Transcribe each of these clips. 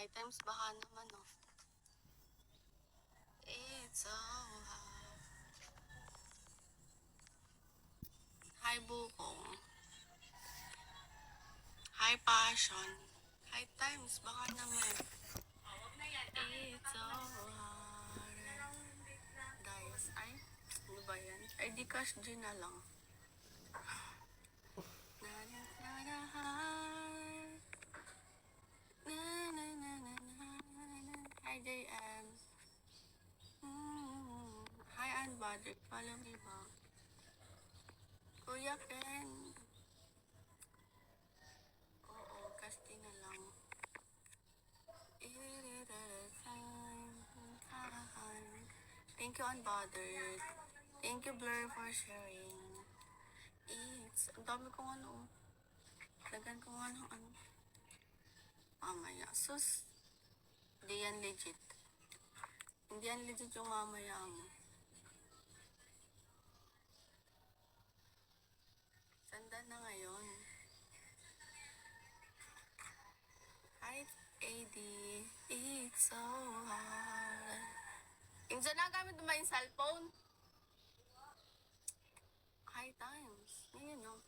High times baka naman, oh. It's so hot. Hi, Bukong. Hi, Passion. High times baka naman. It's so hot. Guys, ay, ano ba yan? Ay, di cash G na lang. Hi, JM. Hi, Unbothered. Follow me ba? Kuya Ken. Oo, casting na lang. Thank you, Unbothered. Thank you, Blur, for sharing. Ang dami kong ano. Lagan ko ano. Mamaya. Sus. Hindi yan legit. Hindi yan legit yung mamaya mo. Sanda na ngayon. Hi, AD. It's so hard. Yung dyan na gamit mo yung cellphone? High times. Ngayon, no?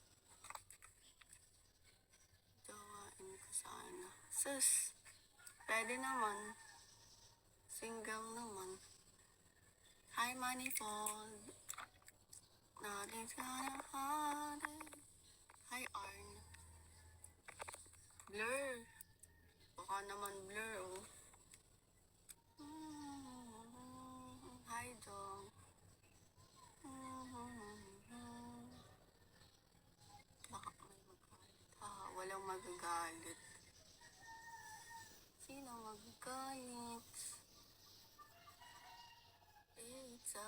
Jawain ko sana. Sus. Pwede naman. Single naman. Hi, Manifold. Nothing's gonna happen. Hi, Arn. Blur. Baka naman blur, oh. Hi, Dong. Baka may magagalit. Walang magagalit. Sino magagalit? It's so.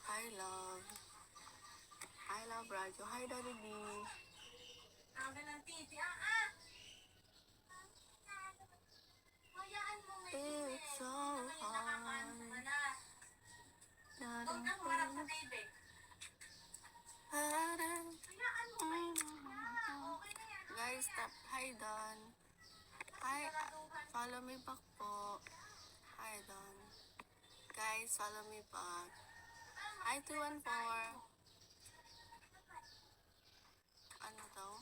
Hi, love. Hi, love, Radyo. Hi, Daddy D. It's so hard. Guys, stop. Hi, Don. Hi, follow me back po. Hi, Don. Guys, follow me back. Hi, 214. Ano daw?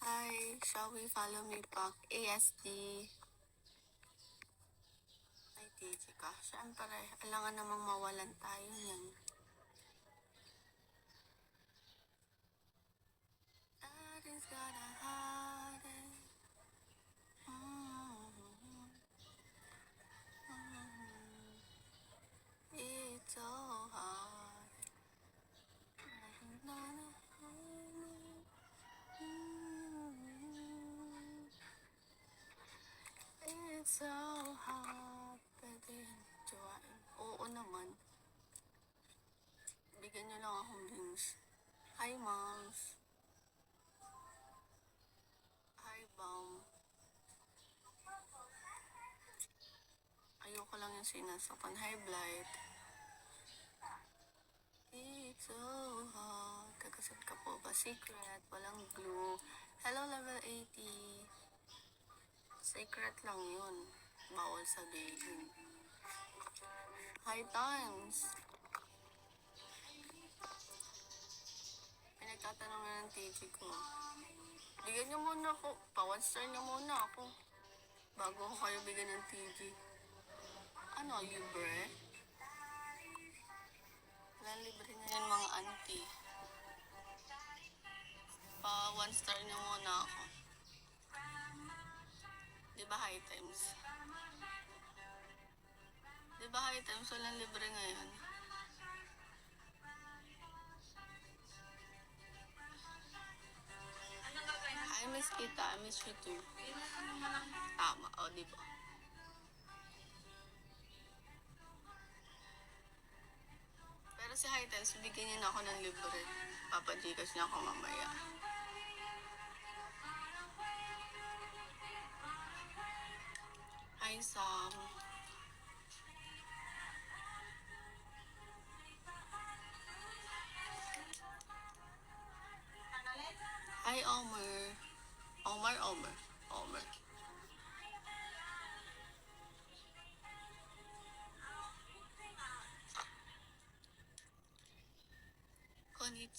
Hi, shall we follow me back? ASD. Ay, TG ka. Siyempre, alangan namang mawalan tayo niyan. That is gonna happen. It's so hard. It's so hard. Pwede yan, Joanne. Oo naman. Bigyan niyo lang akong drinks. Hi, moms. Hi, Bam. Ayoko lang yung sinasapan. Hi, Blight. It's so hard. Kagasad ka po ba? Secret. Walang glue. Hello, level 80. Secret lang yun. Bawal sabihin. High times. Pinagtatanong na ng TG ko. Bigyan niyo muna ako. Pa-one star niyo muna ako. Bago ko kayo bigyan ng TG. Ano, libre? Walang libre na yan mga auntie. Pa-one star niyo muna ako. Diba high times? Diba high times? Walang libre ngayon. I miss kita. I miss you too. Tama. O, diba? Pero si high times, bigyan niya na ako ng libre. Papadikas niya ako mamaya. Hi, Sam. Hi, Omer. Omer.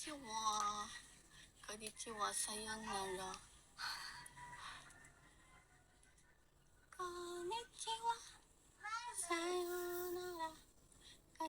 Konnichiwa. Konnichiwa, sayonara.